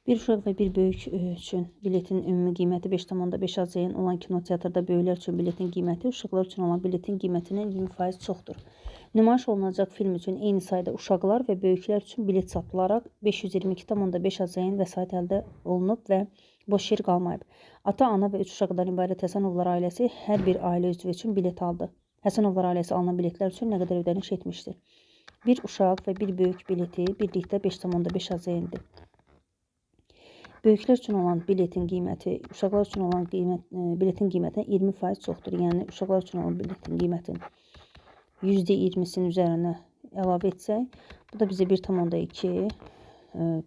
Bir uşaq və bir böyük üçün biletin ümumi qiyməti 5,5 AZN olan kinoteatrda böyüklər üçün biletin qiyməti uşaqlar üçün olan biletin qiymətindən 20% çoxdur. Nümayiş olunacaq film üçün eyni sayda uşaqlar və böyüklər üçün bilet satılaraq 522,5 AZN vəsait əldə olunub və boş yer qalmayıb. Ata, ana və 3 uşaqdan ibarət Həsənovlar ailəsi hər bir ailə üzvü üçün bilet aldı. Həsənovlar ailəsi alınan biletlər üçün nə qədər ödəniş etmişdir? Bir uşaq və bir böyük bileti birlikdə 5,5 AZN-dir. Böyüklər üçün olan biletin qiyməti uşaqlar üçün olan biletin qiymətindən 20% çoxdur. Yəni uşaqlar üçün olan biletin qiymətin %20'sinin üzərinə əlavə etsək, bu da bizə 1,2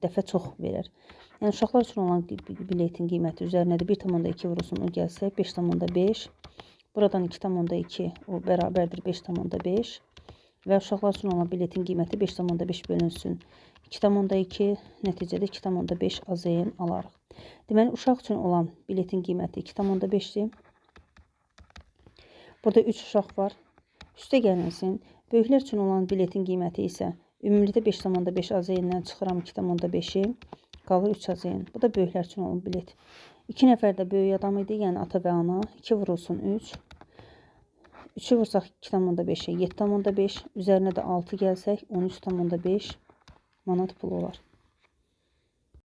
dəfə çox verir. Yəni uşaqlar üçün olan biletin qiyməti üzərinə də 1,2 vurulsun, o gəlsə 5,5. Buradan 2,2 o bərabərdir 5,5 və uşaqlar üçün olan biletin qiyməti 5,5 bölünsün 2,2, nəticədə 2,5 AZN alarıq. Deməli, uşaq üçün olan biletin qiyməti 2,5-dir. Burada 3 uşaq var. Üstə gəlinsin. Böyüklər üçün olan biletin qiyməti isə ümumilikdə 5,5 AZN-dən çıxıram 2,5-i, qalır 3 AZN. Bu da böyüklər üçün olan bilet. 2 nəfər də böyük adam idi, yəni ata və ana. 2 vurulsun 3. 3'ü vursaq 2,5'e 7,5, üzərinə də 6 gəlsək 13,5 manat pulu olar.